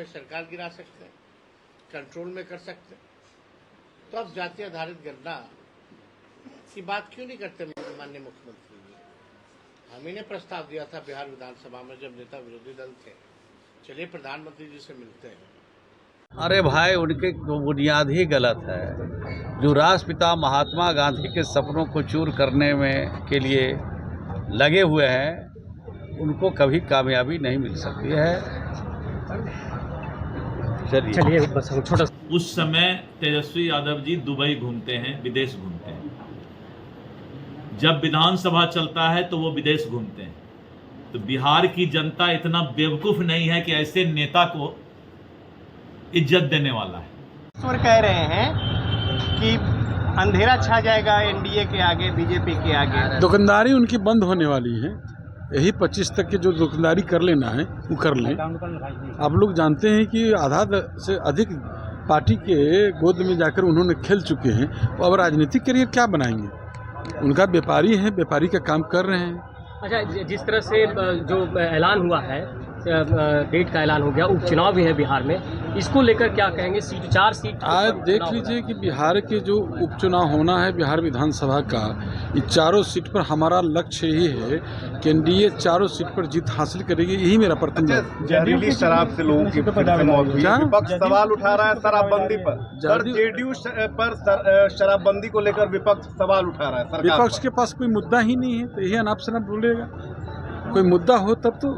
में सरकार गिरा सकते हैं, कंट्रोल में कर सकते हैं। तो अब जाति आधारित गणना की बात क्यों नहीं करते माननीय मुख्यमंत्री जी? हम ही ने प्रस्ताव दिया था बिहार विधानसभा में जब नेता विरोधी दल थे। चलिए प्रधानमंत्री जी से मिलते हैं। अरे भाई, उनके बुनियाद ही गलत है। जो राष्ट्रपिता महात्मा गांधी के सपनों को चूर करने में के लिए लगे हुए हैं, उनको कभी कामयाबी नहीं मिल सकती है। चलिए बस छोटा। उस समय तेजस्वी यादव जी दुबई घूमते हैं, विदेश घूमते हैं। जब विधानसभा चलता है तो वो विदेश घूमते हैं। तो बिहार की जनता इतना बेवकूफ नहीं है कि ऐसे नेता को इज्जत देने वाला है। ईश्वर कह रहे हैं कि अंधेरा छा जाएगा एनडीए के आगे, बीजेपी के आगे। दुकानदारी उनकी बंद होने वाली है। यही 25 तक के जो दुकानदारी कर लेना है वो कर लें। आप लोग जानते हैं कि आधा से अधिक पार्टी के गोद में जाकर उन्होंने खेल चुके हैं। अब राजनीतिक करियर क्या बनाएंगे? उनका व्यापारी है, व्यापारी का काम कर रहे हैं। अच्छा, जिस तरह से जो ऐलान हुआ है, डेट का ऐलान हो गया, उपचुनाव भी है बिहार में, इसको लेकर क्या कहेंगे? 4 सीट आज देख लीजिए कि बिहार के जो उपचुनाव होना है बिहार विधानसभा का, ये चारों सीट पर हमारा लक्ष्य यही है कि एनडीए चारों सीट पर जीत हासिल करेगी। यही मेरा प्रथम जहरीली शराब से लोगों की मौत हुई। विपक्ष सवाल उठा रहा है शराबबंदी पर। जेडीयू पर शराबबंदी को लेकर विपक्ष सवाल उठा रहा है। विपक्ष के पास कोई मुद्दा ही नहीं है, तो यही अनाप शनाप बोलेगा। कोई मुद्दा हो तब तो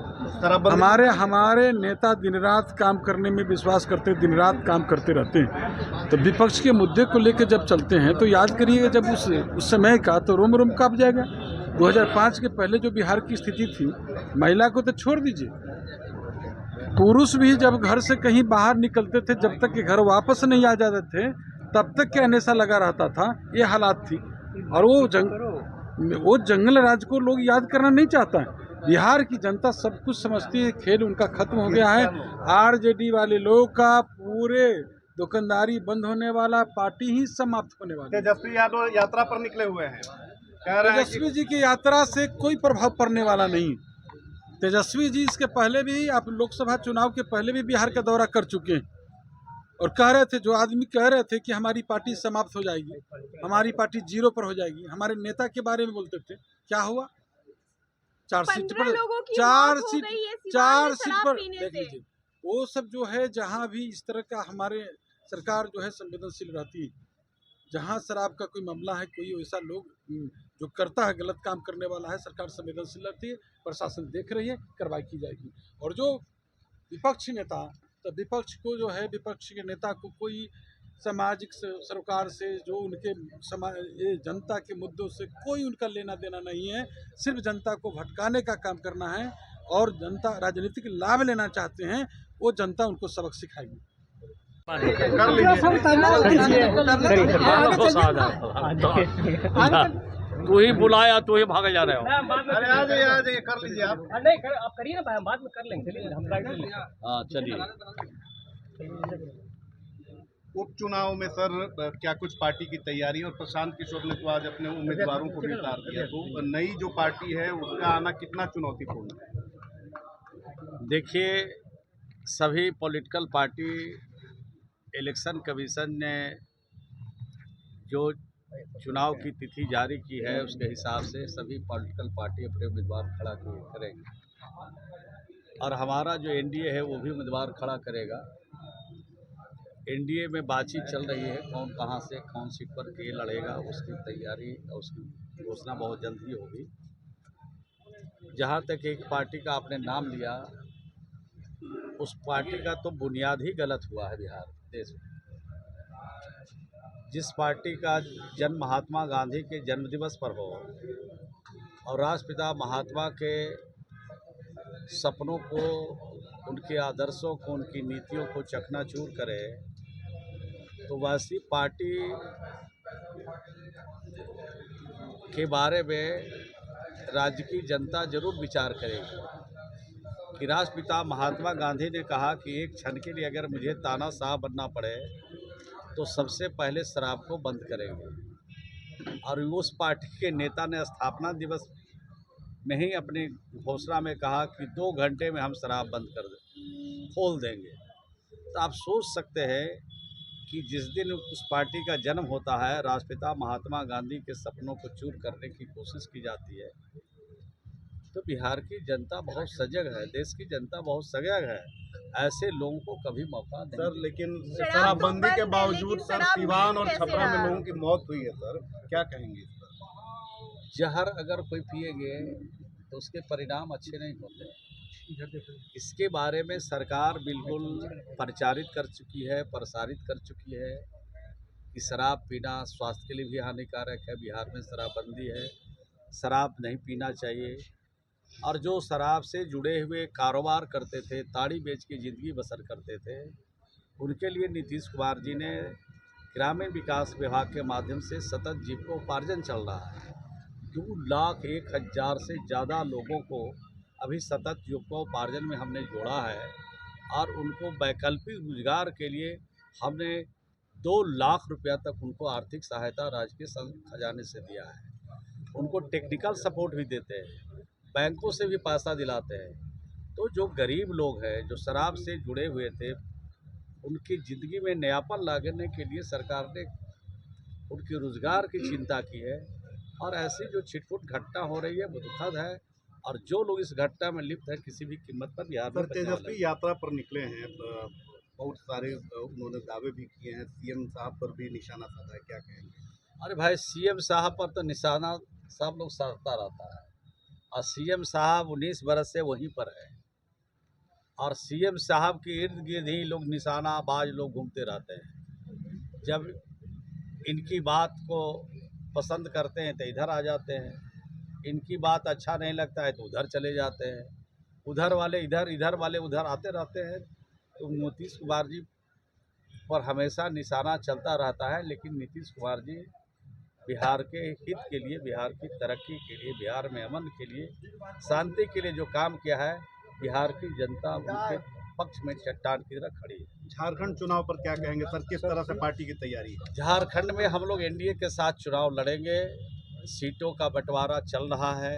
हमारे नेता दिन रात काम करने में विश्वास करते, दिन रात काम करते रहते हैं। तो विपक्ष के मुद्दे को लेकर जब चलते हैं तो याद करिएगा जब उस समय का तो रोम रोम कांप जाएगा। 2005 के पहले जो बिहार की स्थिति थी, महिला को तो छोड़ दीजिए, पुरुष भी जब घर से कहीं बाहर निकलते थे, जब तक कि घर वापस नहीं आ जाते थे तब तक क्या नशा लगा रहता था। ये हालात थी। और वो जंगल राज को लोग याद करना नहीं चाहता है। बिहार की जनता सब कुछ समझती है, खेल उनका खत्म हो गया है। आरजेडी वाले लोग का पूरे दुकानदारी बंद होने वाला, पार्टी ही समाप्त होने वाली। तेजस्वी यादव यात्रा पर निकले हुए हैं। तेजस्वी जी की यात्रा से कोई प्रभाव पड़ने वाला नहीं। तेजस्वी जी इसके पहले भी, आप लोकसभा चुनाव के पहले भी बिहार का दौरा कर चुके हैं और कह रहे थे, जो आदमी कह रहे थे कि हमारी पार्टी समाप्त हो जाएगी, हमारी पार्टी जीरो पर हो जाएगी, हमारे नेता के बारे में बोलते थे। क्या हुआ? 4 सीट पर देख लीजिए। वो सब जो है, जहाँ भी इस तरह का हमारे सरकार जो है संवेदनशील रहती है। जहाँ शराब का कोई मामला है, कोई ऐसा लोग जो करता है, गलत काम करने वाला है, सरकार संवेदनशील रहती है, प्रशासन देख रही है, कार्रवाई की जाएगी। और जो विपक्षी नेता, तो विपक्ष को जो है, विपक्ष के नेता को कोई सामाजिक सरोकार से, जो उनके ये जनता के मुद्दों से कोई उनका लेना देना नहीं है। सिर्फ जनता को भटकाने का काम करना है और जनता राजनीतिक लाभ लेना चाहते हैं, वो जनता उनको सबक सिखाएगी। तू ही बुलाया, तू ही भाग जा रहे हो। अरे आ जाइए, कर लीजिए आप। नहीं, आप करिए ना, बाद में कर लेंगे। हम गाइड ले लेंगे। हाँ चलिए। उपचुनाव में सर क्या कुछ पार्टी की तैयारी, और प्रशांत किशोर ने तो आज अपने उम्मीदवारों को भी उतार दिया, तो नई जो पार्टी है उसका आना कितना चुनौतीपूर्ण है? देखिए, सभी पॉलिटिकल पार्टी, इलेक्शन कमीशन ने जो चुनाव की तिथि जारी की है उसके हिसाब से सभी पॉलिटिकल पार्टी अपने उम्मीदवार खड़ा करेंगे और हमारा जो एनडीए है वो भी उम्मीदवार खड़ा करेगा। एनडीए में बातचीत चल रही है, कौन कहां से कौन सीट पर के लड़ेगा, उसकी तैयारी और उसकी घोषणा बहुत जल्द ही होगी। जहां तक एक पार्टी का आपने नाम लिया, उस पार्टी का तो बुनियाद ही गलत हुआ है बिहार देश में। जिस पार्टी का जन्म महात्मा गांधी के जन्मदिवस पर हो और राष्ट्रपिता महात्मा के सपनों को, उनके आदर्शों को, उनकी नीतियों को चकनाचूर करे, तो वैसी पार्टी के बारे में राज्य की जनता जरूर विचार करेगी कि राष्ट्रपिता महात्मा गांधी ने कहा कि एक क्षण के लिए अगर मुझे तानाशाह बनना पड़े तो सबसे पहले शराब को बंद करेंगे। और उस पार्टी के नेता ने स्थापना दिवस में ही अपनी घोषणा में कहा कि 2 घंटे में हम शराब बंद कर खोल देंगे। तो आप सोच सकते हैं कि जिस दिन उस पार्टी का जन्म होता है, राष्ट्रपिता महात्मा गांधी के सपनों को चूर करने की कोशिश की जाती है, तो बिहार की जनता बहुत सजग है, देश की जनता बहुत सजग है। ऐसे लोगों को कभी मौका नहीं सर, लेकिन शराब तो शराबबंदी के बंद है, बावजूद लेकिन सर शराब सिवान मिल और कैसे छपरा में रहा? लोगों की मौत हुई है सर, क्या कहेंगे इस पर? जहर अगर कोई पिएंगे तो उसके परिणाम अच्छे नहीं होते। इसके बारे में सरकार बिल्कुल प्रचारित कर चुकी है, प्रसारित कर चुकी है कि शराब पीना स्वास्थ्य के लिए भी हानिकारक है। बिहार में शराबबंदी है, शराब नहीं पीना चाहिए। और जो शराब से जुड़े हुए कारोबार करते थे, ताड़ी बेच के ज़िंदगी बसर करते थे, उनके लिए नीतीश कुमार जी ने ग्रामीण विकास विभाग के माध्यम से सतत जीविकोपार्जन चल रहा है। 2,01,000 से ज़्यादा लोगों को अभी सतत जीविकोपार्जन में हमने जोड़ा है और उनको वैकल्पिक रोजगार के लिए हमने 2 लाख रुपया तक उनको आर्थिक सहायता राज्य के खजाने से दिया है। उनको टेक्निकल सपोर्ट भी देते हैं, बैंकों से भी पैसा दिलाते हैं। तो जो गरीब लोग हैं, जो शराब से जुड़े हुए थे, उनकी ज़िंदगी में नयापन लाने के लिए सरकार ने उनके रोजगार की चिंता की है। और ऐसी जो छिटपुट घटना हो रही है वो दुखद है, और जो लोग इस घटना में लिप्त है किसी भी कीमत पर बिहार में सर, बचने वाला तेजस्वी यात्रा पर निकले हैं, बहुत सारे उन्होंने दावे भी किए हैं, सीएम साहब पर भी निशाना साधा है, क्या कहेंगे? अरे भाई, सीएम साहब पर तो निशाना सब लोग साधता रहता है, और सीएम साहब 19 बरस से वहीं पर है, और सीएम साहब के इर्द गिर्द ही लोग निशानाबाज लोग घूमते रहते हैं। जब इनकी बात को पसंद करते हैं तो इधर आ जाते हैं, इनकी बात अच्छा नहीं लगता है तो उधर चले जाते हैं, उधर वाले इधर, इधर वाले उधर आते रहते हैं। तो नीतीश कुमार जी पर हमेशा निशाना चलता रहता है, लेकिन नीतीश कुमार जी बिहार के हित के लिए, बिहार की तरक्की के लिए, बिहार में अमन के लिए, शांति के लिए जो काम किया है, बिहार की जनता उनके पक्ष में चट्टान की तरह खड़ी है। झारखंड चुनाव पर क्या कहेंगे सर, किस तरह से पार्टी की तैयारी है? झारखंड में हम लोग एनडीए के साथ चुनाव लड़ेंगे। सीटों का बंटवारा चल रहा है,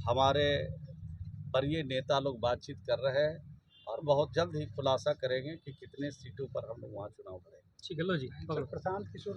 हमारे वरीय नेता लोग बातचीत कर रहे हैं, और बहुत जल्द ही खुलासा करेंगे कि कितने सीटों पर हम लोग वहाँ चुनाव लड़ेंगे। ठीक है, लो जी। प्रशांत किशोर